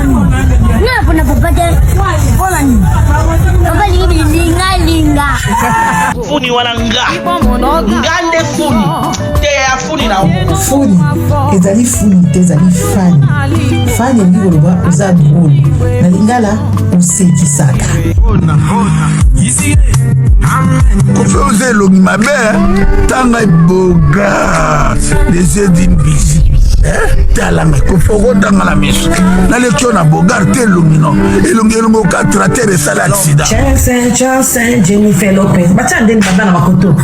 Na puna papa de. Wala ni. Papa linga. Funi wala nga. Ngande funi. Te ya funi na uko. Funi. Ezali funi te ezali fani. Fani ndi koloba oza drôle. Na lingala osekisaka. Kofe elongi mabe tanga boga les yeux d'une bizi talanga kofe okotanga na miso naleki yo na bogar te elongi no elongi okatrater esala accident Johnson, Jennifer Lopez batia ndeni baba na makoto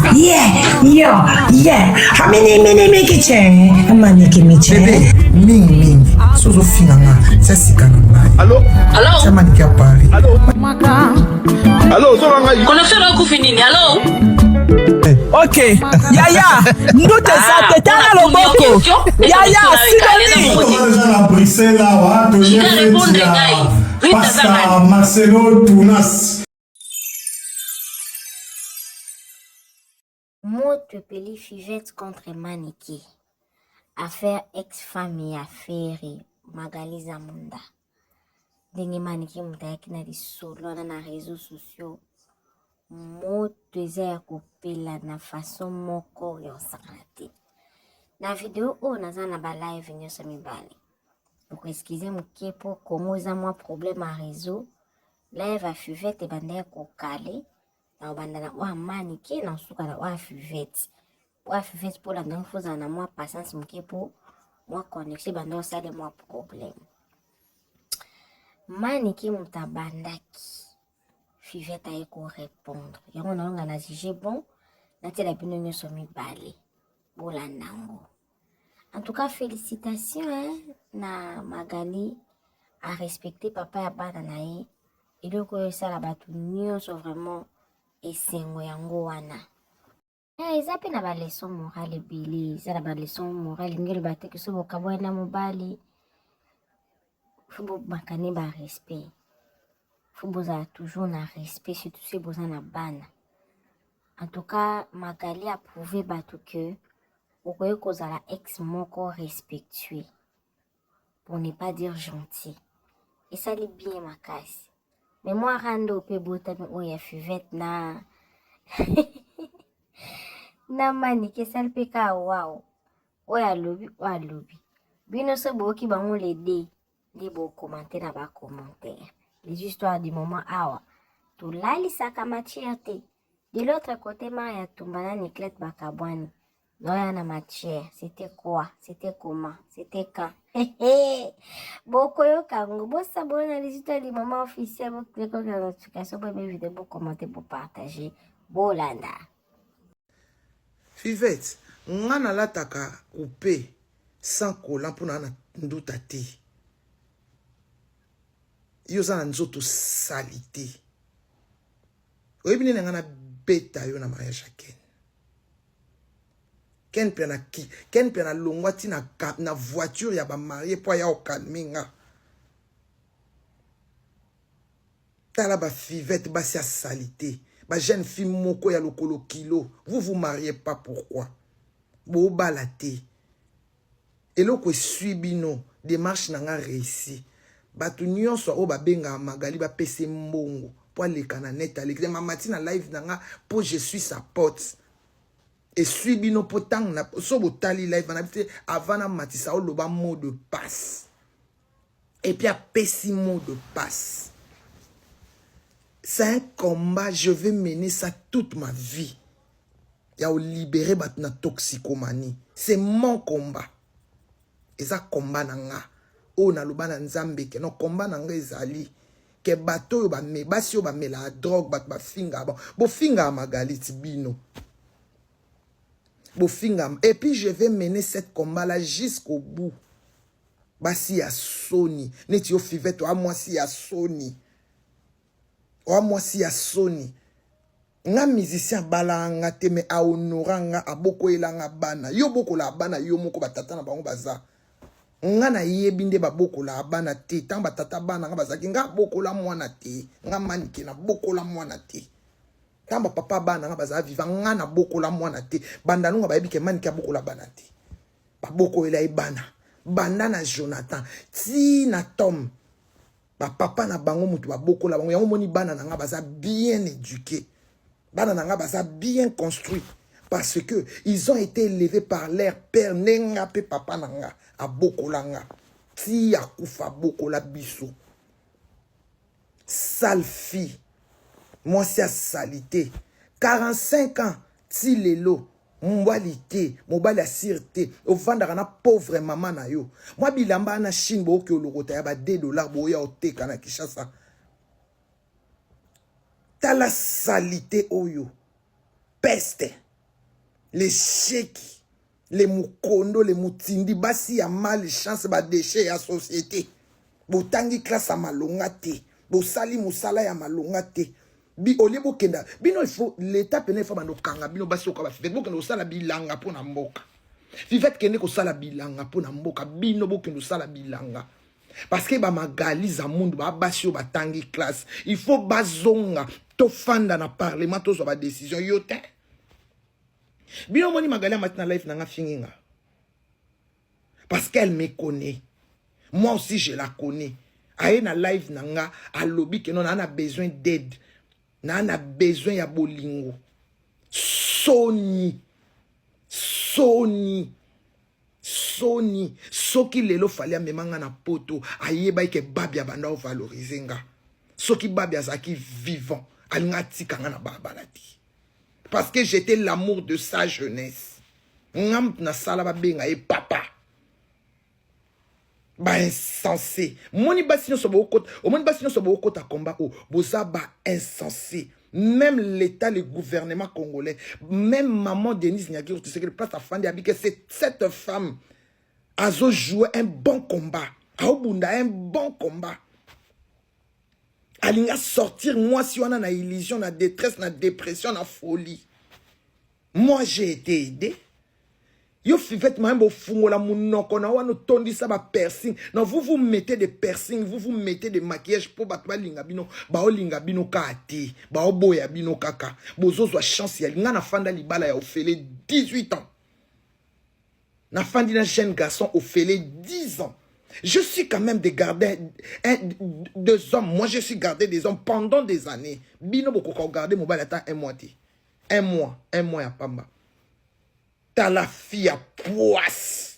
amini kiche amaniki miche bebe mingi sozofinanga sasika na ngai allo samaniki ya Paris allo ozolanga connexion na kufi nini allo Ok, Yaya, ndute sa tala loboko. Yaya, sidoni. Marcelo Tunas. Moto peli Fivette contre Maniki. Affaire ex-famille affaire Magali Zamunda. Ndenge Maniki mutayaki na lisolo na réseaux sociaux. Moto eza ya kopela na façon moko ya osakana te. Na video oyo naza na ba live nyonso mibale. Pour excuser moke po Congo eza mwa problème à réseau. Live à Fivette ebanda kokale na obanda na oya Maniki na osuka na oya Fivette. Oya Fivette po landa foza na mwa patience moke po mwa connexion banda osale mwa problème. Maniki mutabandaki. Fivette aye ko répondre. Yango na longa na jige bon. Nati la bino nyoso mibale. Bola nango. En tout cas, félicitations na Magali a respecté papa ya bana na ye. Eloko esa la batu nyoso vraiment esengo yango wana. Eza pe na ba leçon morale bili. Eza na ba leçon morale ngeli bate ke so bokabo na mobali. Fubo bakane ba respect. Faut besoin toujours na respect, surtout si besoin na bana. En tout cas, Magali a prouvé batu que okoye kozala ex moko respectueux, pour ne pas dire gentil. Et ça li bien makasi. Mais moi rando pe botami oya Fivette na na Maniki sal pe ka wow. Oya lobi. Bino so boki bango les deux. Li bo commenter na ba commentaire. Les histoires du moment awa. Tout là, l'isaka matière. De l'autre côté, Maria Tumbana Niklet Bakabwani. Noya na matière. C'était quoi? C'était comment? C'était quand? Bokoyo kango. Bo sabona na les histoires du moment officiel. Bo cliquez sur la notification pour mes vidéos, pour commenter, pour partager. Bolanda. Fivette, ngana lataka coupé sans collant pour na nduta te. Yo za nzoto salite. Oyebi nene ngana beta yo na mariage Ken. Ken pe na longwa ti na voiture ya ba marié po ya okalminga. Tala ba Fivette ba sia salite. Ba jeune fille moko ya lokolo kilo. Vous vous mariez pas pourquoi? Bo balate. Eloko suibino démarche na nga réussi. Batu nyonso o babenga Magali ba pese mbongo po aleka na net aleka mamati na live nanga po je suis sa pote et suibino po tang na so botali live na bite avant na matisa o loba mot de passe et puis a pesi mot de passe. C'est un combat, je vais mener ça toute ma vie. Ya o libérer bat na toxicomanie. C'est mon combat. Et ça combat nanga. O na lubana nzambe ke no combat nanga ezali ke bato yo ba me basi yo ba me la drogue bat ba finga bo finga Magali tibino bo finga et puis je vais mener cette combat là jusqu'au bout basi ya Sony neti yo Fivette a moi si ya Sony nga musicien balanga te me a honoranga aboko elanga bana yo boko la bana yo moko batata na bango baza nga na yebinde ba bokola bana te tamba tata bana nga bazaki nga bokola mwana te nga Maniki na bokola mwana te tamba papa bana nga baza viva nga na bokola mwana te banda nunga bayebi ke Maniki bokola bana te ba bokola ibana banda na Jonathan ti na Tom Ba papa na bango mutu ba boko la bango yango moni bana na nga baza bien éduqués. Bana na nga baza bien construit parce que ils ont été élevés par leur père nenga pe papa na nga a boko la nga. Ti ya kufa boko la biso. Sale fille. Moi c'est à salité. 45 ans ti lelo. Mwalité, mobali asirte, au vendara na pauvre maman na yo. Moi bilamba na Chine bo ke olokota ya ba $2 bo ya oteka na Kinshasa. Ta la salité oyo. Peste. Les chèques, les mukondo, les mutindi, basi ya mal chance ba déchet ya société. Bo tangi classe a malonga te. Bo sali musala ya malonga te. Bi olibo kenda bino il faut l'état pene fa bando kanga bino basi ko ba fivete bo kendo sala bilanga pona mboka fivete kende ko sala bilanga pona mboka bino bo kendo sala bilanga parce que ba magaliza mundu ba basi o batangi classe il faut bazonga to fanda na parlement to zo ba décision yote bino moni magalia matina life nanga finginga parce qu'elle me connaît moi aussi je la connais aye na live nanga a lobby que non on a besoin d'aide. Nana besoin ya bolingo. Sony. Soki lelo fali a memanga na poto. Ayeba ike babia banda o valoriser nga. Soki babia zaki vivant. Alinga tikanga na babalati. Parce que j'étais l'amour de sa jeunesse. Ngam na sala ba benga e papa. Ba insensé. Moni basino so bokota, o moni basino so bokota combat o boza ba insensé. Même l'État, le gouvernement congolais, même maman Denise Nyagiro, tu sais que le place à Fandi a dit que cette femme a joué un bon combat. A Obunda un bon combat. Alinga sortir moi si on a na illusion, na détresse, na dépression, na folie. Moi j'ai été aidé. Yo fivete mambo fungo la munoko na wano tondi sa ba piercing. Non, vous mettez des piercings, vous mettez des maquillages pour batwa linga bino, ba o linga bino kati, ba o boya bino kaka. Bozo zwa chance ya linga na fanda libala ya ofele 18 ans. Na fandi na jeune garçon ofele 10 ans. Je suis quand même des gardés, deux hommes. Moi, je suis gardé des hommes pendant des années. Bino boko ko garder mobile attend un mois. Un mois ya pamba. T'as la fille à poisse.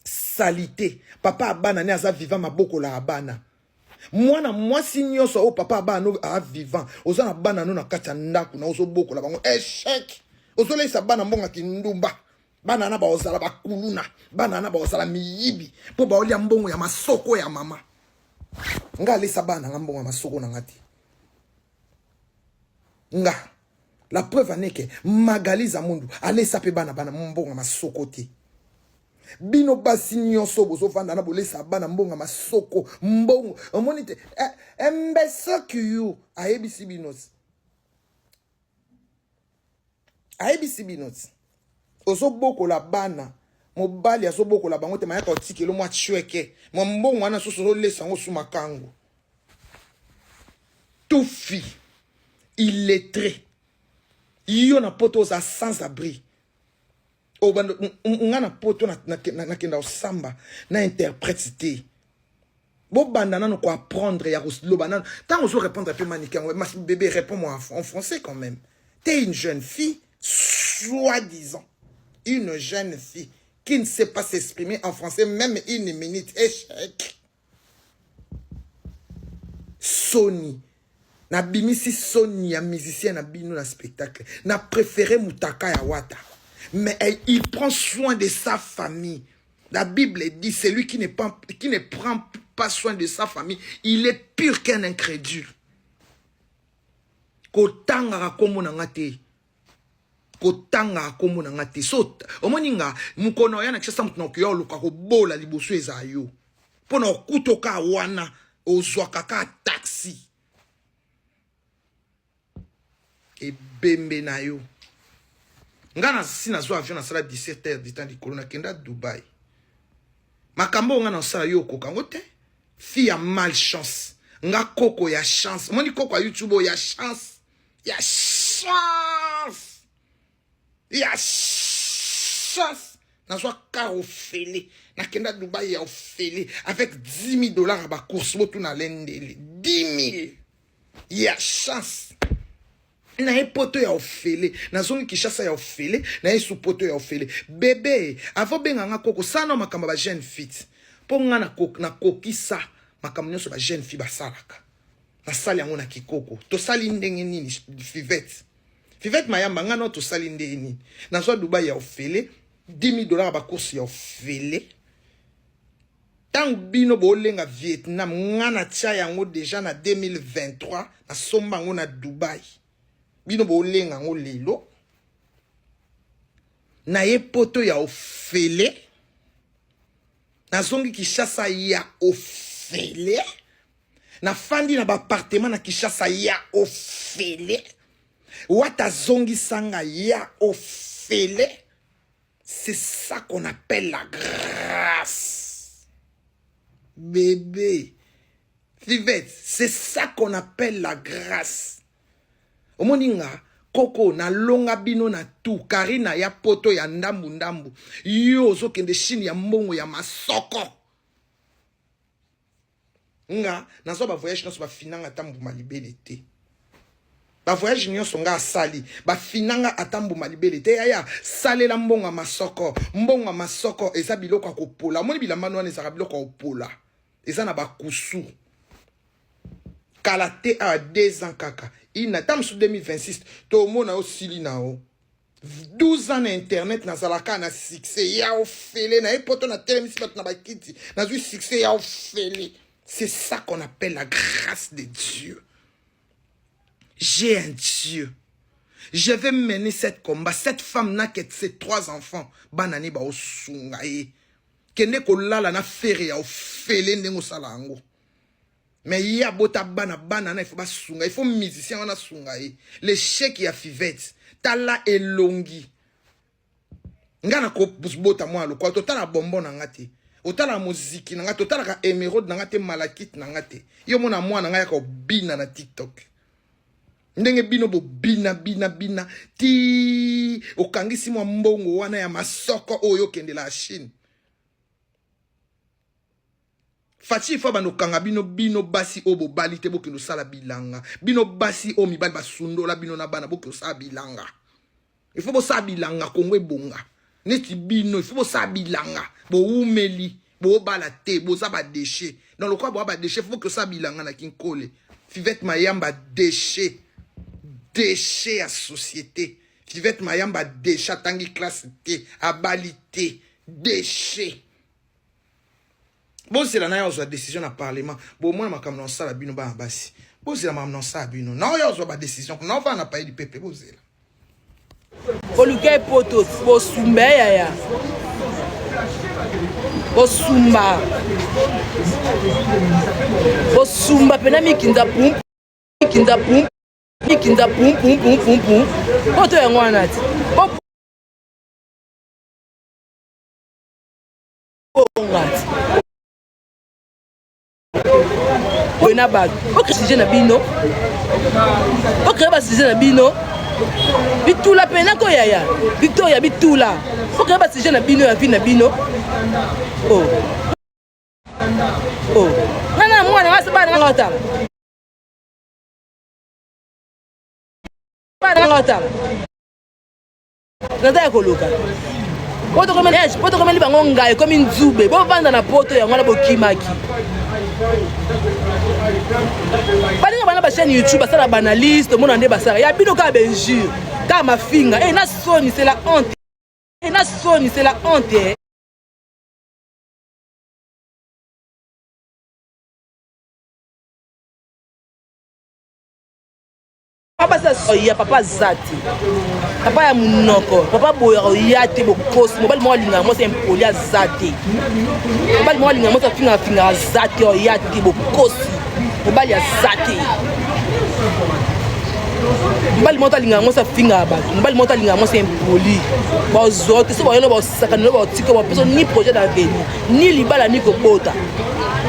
Salité. Papa abana ne aza vivant ma boko la abana. Moi signo so o papa abana a vivant. Oza na bana no na kacha ndaku na ozo boko la bango. Échec. Ozo le sa bana mbonga kindumba. Bana na ba ozala ba kuluna. Bana na ba ozala miyibi. Po ba olia mbongo ya masoko ya mama. Nga le sa bana nga mbongo ya masoko na ngati. Nga. La preuve en est que Magali Zamundu allez saper bana mbonga masoko te. Bino basi nyonso bozo fanda na bolé sa bana mbonga masoko mbongo. Omonite embeso kiyu ABC binos. ABC binos. Ozo boko la bana mobali azo boko la bango te mayaka otikelo mwa chweke. Mo mbongo wana soso lesa ngo sumakango. Tout fi illettré. Yo na poto za sans abri. O bando ngana poto na kenda osamba na interpréter. Bo banda na no ko apprendre ya loba na tant on répondre un peu maniquin. Ma bébé réponds-moi en français quand même. T'es une jeune fille soi-disant une jeune fille qui ne sait pas s'exprimer en français même une minute. Échec. Sony na bimisi Sony ya musicien na bino na spectacle. Na préféré Moutaka ya Wata. Mais il prend soin de sa famille. La Bible dit celui qui ne prend pas soin de sa famille, il est pur qu'un incrédule. Kotanga komo na ngate. Kotanga komo na ngate. So omoninga mukono ya na kisa mutu na kiyo luka ko bola liboso ezayo. Pona kutoka wana ozwaka ka taxi. Et bembe na yo. Ngana si na zo avion na sala 17h du temps di corona kenda Dubaï. Makambo ngana sala yo kokango te. Fille a malchance. Nga koko ya chance. Moni koko a YouTube ya chance. Ya chance. Ya chance. Na zo karo fele. nakenda Dubaï ya ofele avec 10 000 $ à ba course motu na lendele 10 000 ya chance na ye poto ya ofele na zongi kishasa ya ofele na ye poto ya ofele bébé avant benganga koko sana makamba ba jeune fille po nga na kokisa makambo nyonso ba jeune fille basalaka na sali yango na kikoko to sali ndenge nini Fivette mayamba nga no to sali ndenge nini na so Dubaï ya ofele 10 000 $ ba course ya ofele tant bino bolenga Vietnam nga na tia yango déjà na 2023 na somba ngo na Dubaï bino bolenga ngo lelo na ye poto ya ofele na zongi Kishasa ya ofele na fandi na appartement na Kishasa ya ofele wata zongi sanga ya ofele. C'est ça qu'on appelle la grâce. Bébé. Fivette, c'est ça qu'on appelle la grâce. Omoninga, koko na longa bino na tout. Karina ya poto ya ndambu ndambu. Yo zo kende chini ya mbongo ya masoko. Nga, nazo ba voyage naso ba finanga tambu malibele te. Ba voyage nyonso nga sali ba finanga atambu malibele te ya sale la mbonga masoko eza biloko akopola moni bilamba wana eza biloko akopola eza na ba kusu kalate a 2 ans kaka ina tam su 2026 to mona osili nao 12 ans na internet na zalaka na succès ya ofele na epoto na telemisi bat na bakiti na zu succès ya ofele. C'est ça qu'on appelle la grâce de Dieu. J'ai un Dieu. Je vais mener cette combat. Cette femme n'a que ses 3 enfants. Banani ba osungaye. Kende ko lala na fere ya ofele ndengo salango. Mais il y a bota bana il faut pas sunga. Il faut musicien wana sungaye. Le chèque ya Fivette. Tala elongi. Ngana ko bota moi lo kwa totala bonbon na ngati. Otala muziki na ngati totala ka emerald na ngati malakit na ngati. Yo mona moi na ngaya ko bina na TikTok. Ndenge bino bo bina ti okangisi mwa mbongo wana ya masoko oyo kende la Chine. Fachi fa bano kanga bino basi obo balite bo kendo sala bilanga. Bino basi o mibali basundola bino na bana bo kendo sala bilanga. Il faut bo sala bilanga kongwe bonga. Neti bino il faut bo sala bilanga. Bo umeli, bo balate, bo za ba déchet. Dans le quoi bo ba déchet, faut que ça bilanga na kinkole. Fivette mayamba déchet. Déchet à société. Fivette mayamba déchet tangi classe T, abalité, déchet. Bon c'est la na yo décision na parlement. Bon moi makam non ça la bino ba basi. Bon c'est la mam non ça bino. Non yo ba décision. Non va na paye du peuple bon c'est là. Oluke poto bo sumba ya. Bo sumba. Bo sumba pena mikinda pum. Mikinda pum. Poto ya ngwana ati. Ngati. Bona ba. Okrisije na bino. Okreba sije na bino. Bitula pena ko yaya. Victoria bitula. Okreba sije na bino ya vi na bino. Oh. Nana mwana wasabana ngota. Nada ya koloka. Poto komeli bango ngai komi nzube. Bo banda na poto ya ngwana bokimaki. Balinga bana ba chaîne YouTube basala banaliste mona nde basala. Ya bino ka benjure. Ka mafinga. Na soni c'est la honte. Na soni c'est la honte. Papa ça ya papa zati. Papa ya munoko. Papa boya yate bokosi. Mobali mo linga mo c'est impoli zati. Mobali mo linga mo ça finga zati o yate bokosi. Mobali ya zati. Mobali mo ta linga mo ça finga ba. Mobali mo ta linga mo c'est impoli. Ba zote so ba yelo ba sakana ba tika ba personne ni projet d'avenir, ni libala ni kopota.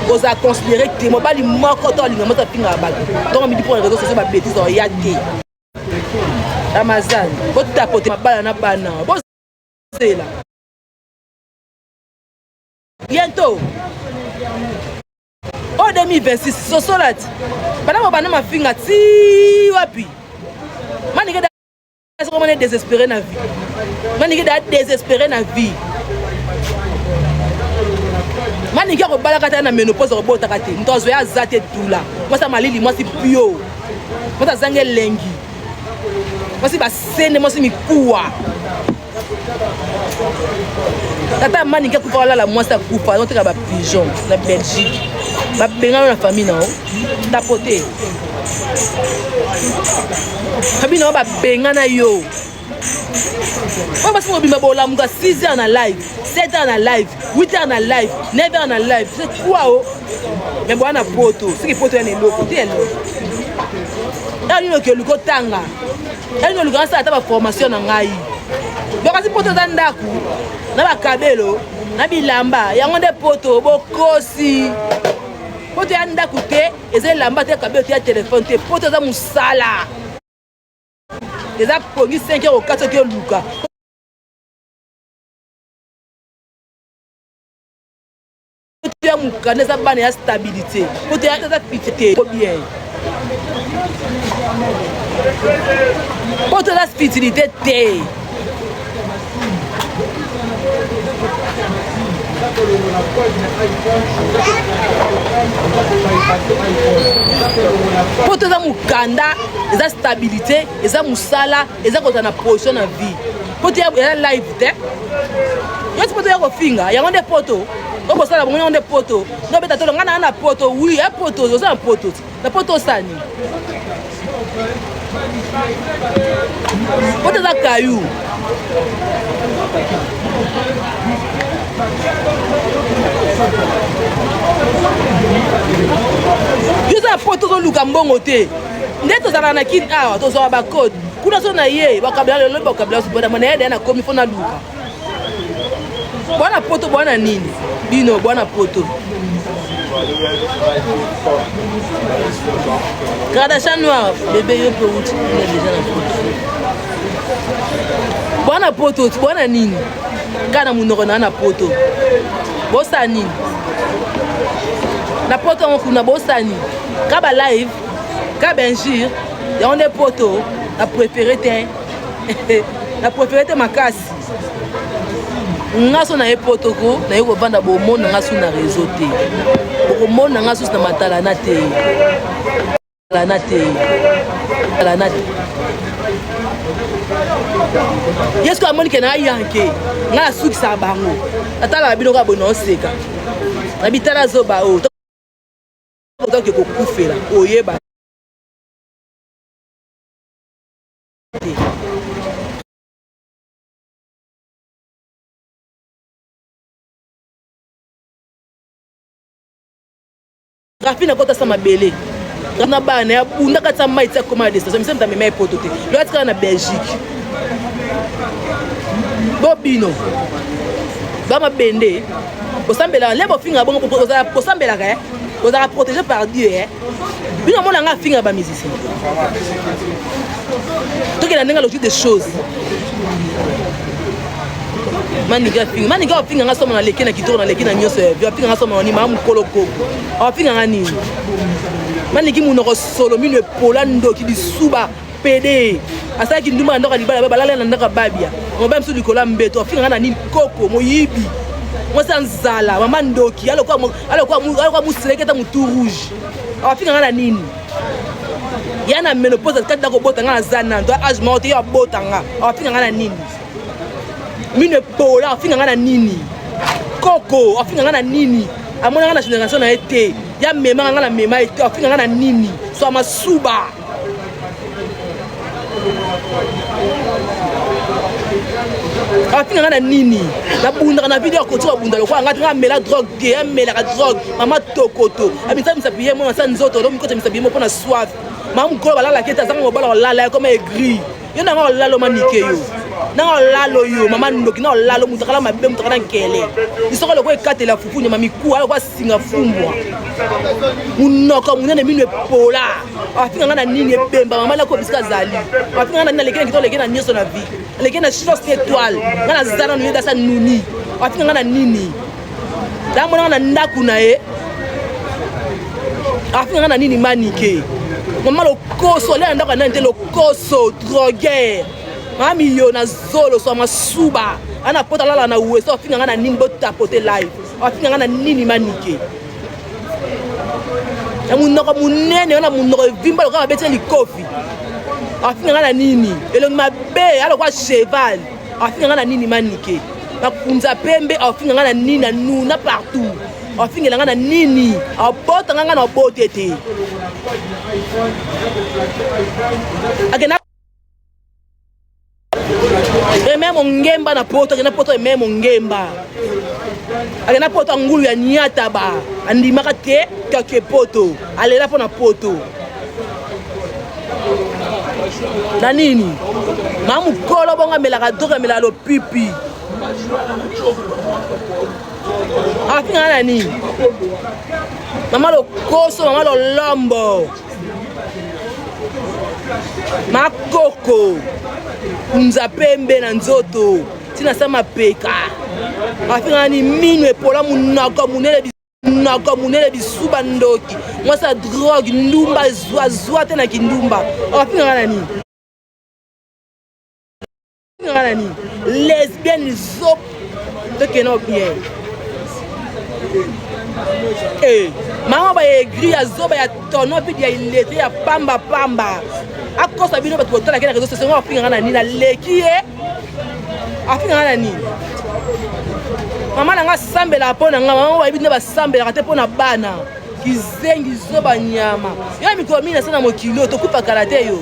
Vous a considéré que mobali moko to linga mo ta finga ba. Donc mi di pour les réseaux sociaux ba bêtise o yate. Amazon, votre tapoter ma balle na bana. Bon c'est là. bientôt. En 2026, ce solat. Pendant que ma fille a ti wapi. Maniga est désespéré na vie. Maniga est désespéré na vie. Maniga ko balakata na ménopause ko bota kate. Ntozo ya zate tula. Moi ça malili, moi si pio. Moi ça zange lengi. Moi si ba sene, moi si mi kuwa. Tata maniga ko la moi ça kufa, on te ka ba pigeon na Belgique. Ba benga na famille na o. Tapoter. Famille na ba benga na yo. On va se faire bimba bola muka 6 heures en live, 7 heures en live, 8 heures en live, 9 heures en live. C'est quoi oh? Mais bon na poto, c'est que poto est le côté là. Là nous que le kotanga. Là nous le grand ça ta formation na ngai. Donc si poto zandaku, na ba kabelo, na bilamba, ya ngonde poto bokosi. Poto ya ndaku te, eze lamba te kabelo te téléphone te, poto za musala. Les a pogné 5 heures au 4 heures Luka. Tu as mon canne, ça va la stabilité. Tu as ça fité bien. Pour la stabilité té. Pour tout ça mukanda, eza stabilité, eza musala, eza kota na position na vie. Pour tout ya live te. Yo tu poto ya ko finga, ya ngonde poto. Ko bosala bongo ngonde poto. No beta to ngana na poto, oui, ya poto, zo na poto. Na poto sani. Poto za kayu. Yo za poto zo luka mbongo te. Ndeto za na kid awa to zo ba code. Kuna so na ye ba kabla le ba kabla so boda mana ede na komi fona luka. Bwana poto bwana nini? Bino bwana poto. Kardashian noir, bébé yo peut outi déjà na poto. Bwana poto, bwana nini? Kana munoko na poto. Bosa nini? Na poto on kuna bosa nini? Kaba live, kaba injure, ya on des poto, la préférée te. La préférée te makasi. Ngaso na poto ko, na yo vanda bo mona ngaso na réseau te. Bo mona ngaso na matala na te. La na te. La na te. Yesko amoni ke na yanke. Nga suki sa bango. Atala bino ka bono seka. Na bitala zoba o. To ke ko kufela. Oyeba. Rafina kota sama belé. Kana bana ya bunda katsa maitsa commande station misemta meme poto te. Lo atika na Belgique. Bobino. Bama bende. Osambela lebo finga bongo osambela ka. Osara protégé par Dieu Bino mona nga finga ba musicien. Donc il a nenga logique des choses. Maniga finga nga soma na leki na kitoro na leki na nyoso ya finga nga soma ni mamu koloko a finga nga nini maniki munoko solo minu pola ndoki di suba pede asa ki nduma ndoka libala balala na ndaka babia ngomba msu likola mbeto finga nga na ni koko moyibi mosa nzala mama ndoki alokwa museleketa mutu rouge a finga nga na nini yana menopause kata ko bota nga zana ndo age mort ya bota nga a finga nga na nini mine pola afinga ngana nini koko afinga ngana nini amona ngana génération na été ya mema ngana mema été afinga ngana nini so masuba afinga ngana nini na bunda na video ko tso bunda lokwa ngati ngamela drogue te amela ka drogue mama tokoto abinza misapiye mo sa nzoto lo mikote misapiye mo pona soif mamu ko balala keta zanga mo bala lala comme aigri yo na ngala lo manike yo na lalo yo mama ndoki na lalo mutakala mabe mutakala nkele isoko lokwe katela fufu nyama miku ala kwa singa fumbwa munoko munene minwe pola afinga ngana nini ebemba mama la ko biska zali afinga ngana lekena kito lekena nyoso na vie lekena chose étoile ngana zana no yeda sa nuni afinga ngana nini mona na ndaku na ye afinga na nini manike mama lokoso le ndako na nte lokoso droguer mami yo na zolo so masuba ana pota lala na uweso afinga na nini botapote live afinga na nini manike ya munoko munene ona munoko vimba lokaba bete likofi afinga na nini elongi mabe alo kwa cheval afinga na nini manike bakunza pembe afinga na nini na nuna partout afinga na nini abota nganga na botete agena même ngemba na poto agena poto même ngemba agena poto ngulu ya nyata ba andimaka te kake poto alela po na poto na nini mamu kolo bonga melaka doka melalo pipi afinga na nini mama lokoso mama lolombo makoko kunza pembe na nzoto tina sama peka afinga ni minu epola munaka munele bisuba ndoki mwasa drogue ndumba zwa te na kindumba afinga na nini lesbienne zop de keno bien mama ba egri ya zoba ya tono puis ya ilete ya pamba akosa bino bato botala kena rezo sesongo afinga na nini na leki ye afinga na nini mama nanga sambela po na nga mama ba bino basambela te po na bana kizengi zoba nyama ya mikro mina sana mokilo to kupa karate yo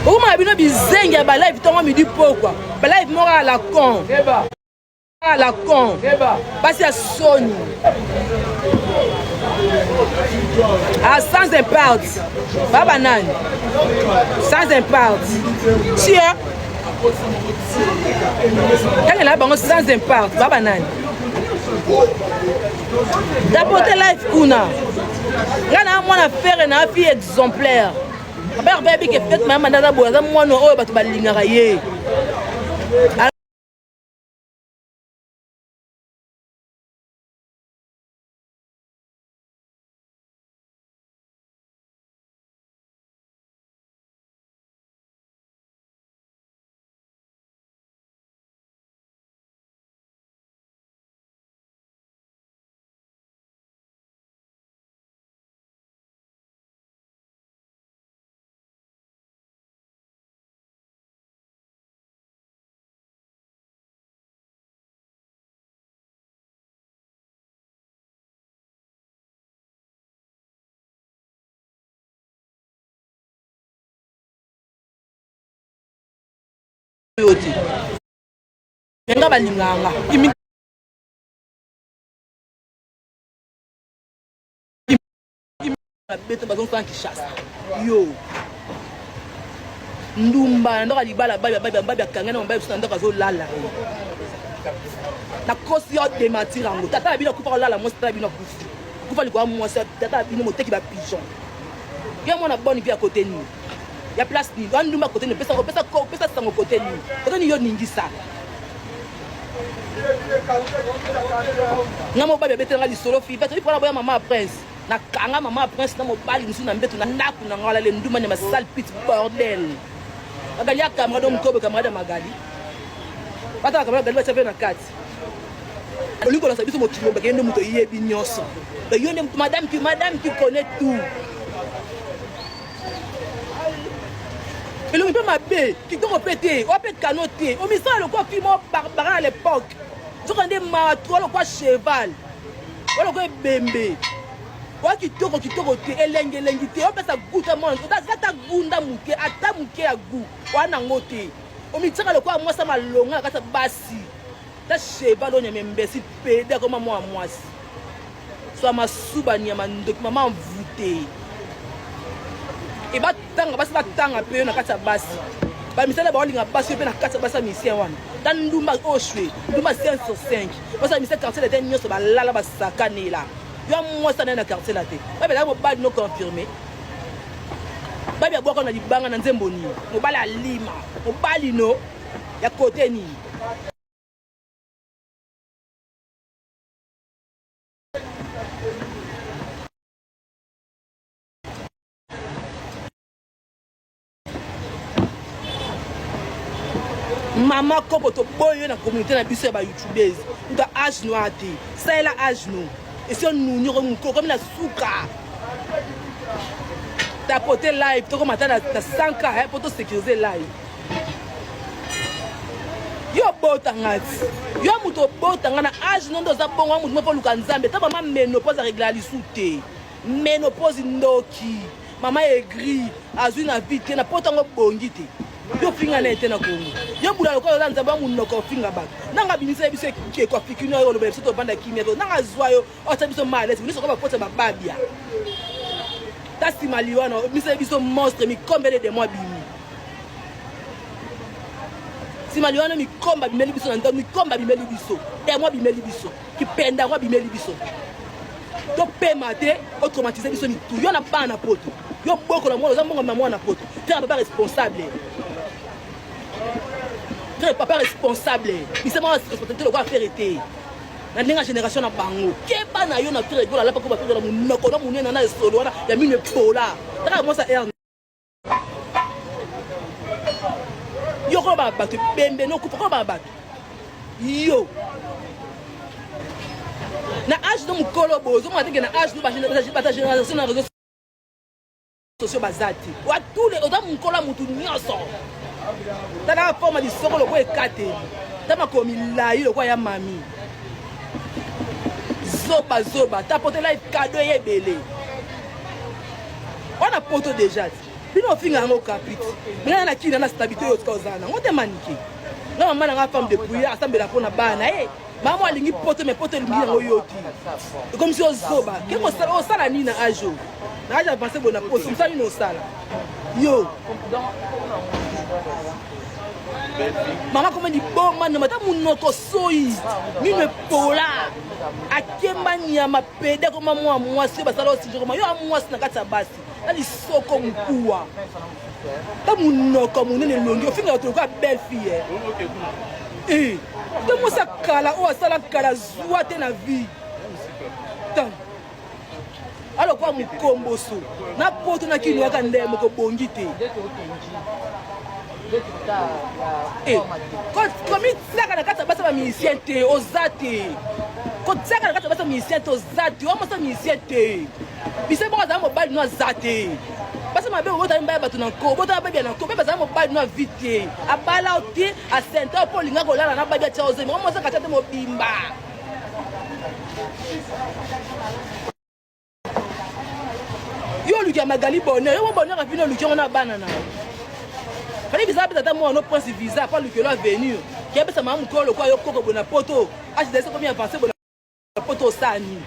Oma bino bizengi ya ba live tongo midi pokwa ba live moko à la con basi ya soni sans impact baba nani sans impact tia quand la bango sans impact baba nani tapote live kuna ngana mwana faire na fille exemplaire aber baby ke peut mama ndana boza mwana oyo bato balingaka ye yote nga balinganga beto bazon san Kinshasa yo ndumba ndoka libala babi akanga na mbabi ndoka zo lala na kosi yo démentir ngo tata bino kupa lala mo tata bino kufa likwa mo tata bino moteki ba pigeon ya mona bonne vie à côté ni ya place ni ndumba côté ni pesa sango côté ni yo ningisa ngamo babi betanga lisolo fi beto ipona boya mama prince na kanga mama prince na mobali nsu na mbeto na ndaku na ngala le nduma nyama sale pit bordel agali akamra do mkobe kamra magali bata kamra gali bacha na kati olingo la sabiso mokilo bakende muto yebi nyonso yone madame qui connaît tout elongi mpe mabe kitoko pete ope kanote omisa lokwa fimo barbara à l'époque zokande mato lokwa cheval lokwa bembe wa kitoko te elengi te opesa guta mwana ata gunda muke ata muke ya gu wana ngote omitaka lokwa mwasa malonga kata basi ta cheval onya membesi pede koma mwa mwasi so masuba nyama ndoki mama mvute eba tanga basi batanga pe na kata basi ba misala ba olinga basi pe na kata basi misien wana tan ndumba oshwe ndumba 5 sur 5 basa misala quartier de nyoso ba lala ba sakanela yo moi ça na quartier la te ba bela mo bad no confirmer babi ya bwako na libanga na nzembo ni mobali alima mobali no ya kote ni mama kopo to boyo na communauté na biso ya ba youtubers uta age noir te ça est la age no et si on nous nyoko comme la souka tapoter live to comme atana ta 100k hein pour to sécuriser live yo bota ngati yo muto bota ngana age no ndo za bongo muto mo luka nzambe ta mama menopause régler lisute menopause ndoki mama aigri azui na vite na potango bongi te yo finga na ete na Kongo yo bula lokolo za nzamba munoko finga ba nanga binisa biso ke ko fikino yo lobe biso to banda kimia to nanga zwayo o ta biso malesi biso ko ba pota ba babia tasi maliwana biso biso monstre mi combele de mois bimi si maliwana mi komba bimeli biso na ndo mi komba bimeli biso de mois bimeli biso ki penda wa bimeli biso to pe mate o traumatiser biso ni tout yo na pa na poto yo boko la mwana za mbongo na mwana poto tu es pas responsable. Tu es papa responsable. Il s'est responsabilité de quoi faire été. La dernière génération na bango. Keba na yo na faire rigolo la pa ko ba faire mu noko na mu nena na solo na ya mine pola. Taka mo sa er. Yo ko ba batu bembe no ko ba batu. Yo. Na âge de mukolo bozo mo atenge na âge de ba génération na réseau social bazati. Wa tous les oda mukola mutu nyoso. Tala forma di soko lokwe kate. Tama komi lai lokwa ya mami. Zoba zoba, tapote live cadeau yebele. On a poto déjà. Bino finga ngo kapiti. Mina na kina na stabilité yo kozana. Ngote maniki. Na mama na femme de prier assemble pona bana maman alingi poto mais poto lingi ngo yoti. Comme si ozoba. Kemo sala ni na ajo. Na aja penser bona poto, ça ni no sala. Yo. Maman comme dit bon man mata munoko soi mine pola akemba nyama pede comme moi si basalo si comme yo moi na kata basi ali soko mkuwa ta munoko munene longi ofinga to ka belle fille de moi ça kala o sala kala zoate na vie tant alors quoi mukombo so na poto na kinu aka ndemo ko bongi te comme il s'agit de quatre personnes musiciens aux athées. Quand il s'agit de quatre personnes musiciens aux athées, on m'a musicien te. Puis c'est bon, ça mobile nous athées. Parce que ma belle, on va bien battre dans corps, on va bien dans corps, mais ça mobile nous vite. À balauti, à centre pour l'inga gola na badia chaose. Mais on m'a ça kata mo bimba. Yo lui qui a magali bonheur, yo bonheur a fini lui qui on a banana. Fallait bizarre peut-être moi on prend ce visa pas le que là venir qui a besoin maman ko le quoi yo koko bona poto a je sais combien avancer bona poto sani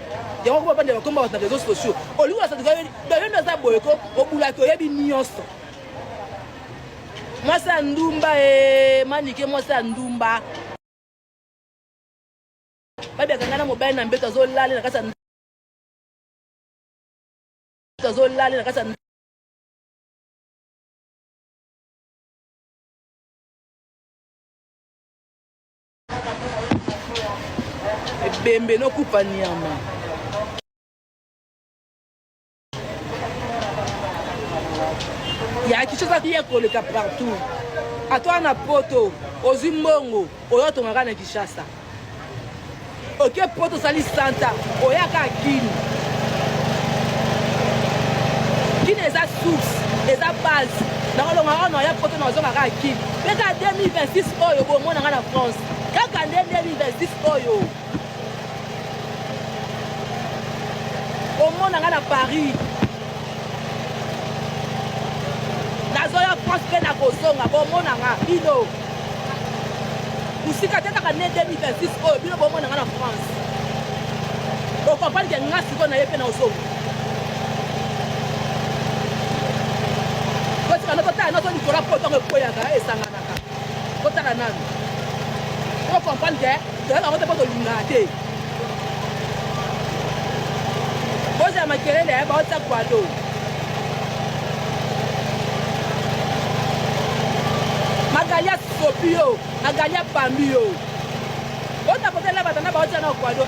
ya on pas de comme dans les réseaux sociaux au lieu ça doit yo na boyeko o bula to yebi nyonso moi ça ndumba manike moi ça ndumba babi akangana mobile na mbeto zo lale na kasa zo lale na kasa bembe no kupa nyama ya quelque chose à dire pour le cas partout à toi na poto aux mbongo oyo tongaka na Kinshasa OK poto sali santa oya ka kini eza source eza base na kolonga ono ya poto na zonga ka kini peka 2026 oyo bomona nga na France kaka 2026 oyo au monde à Paris. Nazoya France que na kozonga bon monde à Bino. Usika tata ka 2026 oh Bino bon monde à France. On comprend que ngasi ko na yepe na ozonga. Parce que notre temps notre Nicolas poto ko ya ga esanganaka. Kota na nani. On comprend que on te pas de l'unité. Boza makelele ya baota kwalo. magali ya sopi yo magali ya pambi yo otapotela batana baotia na okwado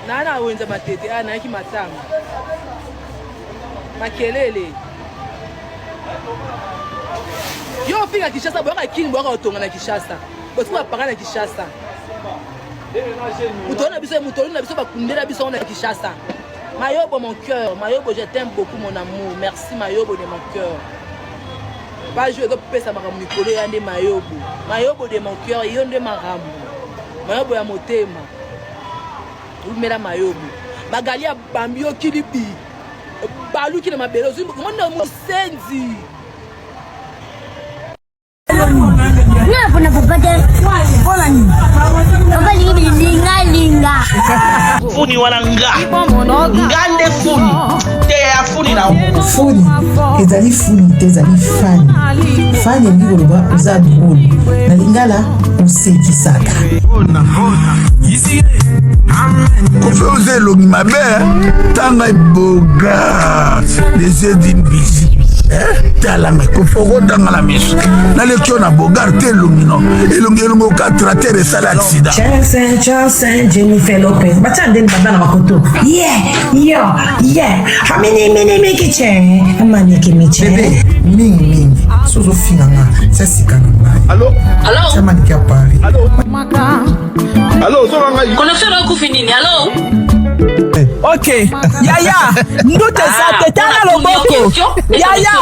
nana wenza matete anaki matanga makelele yo fika Kishasa boyaka kini boyaka otonga na Kishasa botika bapanga na Kishasa mutona biso bakundela biso na Kishasa. Mayobo mon cœur, Mayobo je t'aime beaucoup mon amour, merci Mayobo de mon cœur. Pas jouer de pesa maramu nikolo yande Mayobo. Mayobo de mon cœur yonde maramu. Mayobo ya motema. Umela Mayobo. Magali ya bambio kilibi. Balu kile mabelo. Mwana musenzi. Nana pona popate. Bona ni. Papa linga. Funi wananga. Ngande funi. Te funi na. Funi ezali funi te ezali fani. Fani elingi koloba oza drôle. Na lingala osekisaka. Kofi oza elongi mabe tanga eboga les yeux d'une bisi talanga kofi okotanga na miso naleki yo na bogar te elongi no elongi okatrater esala accident Johnson Jennifer Lopez batia ndeni baba na makoto amene kiche amaneke miche bebe mingi sozofinga nga sesika na ngai Allô? chamaniki ya Paris Konofero kufi nini? Allô? Ok, Yaya, nous te savons, t'es à l'oboko. Yaya,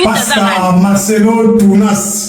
Pastor Marcelo Tunas.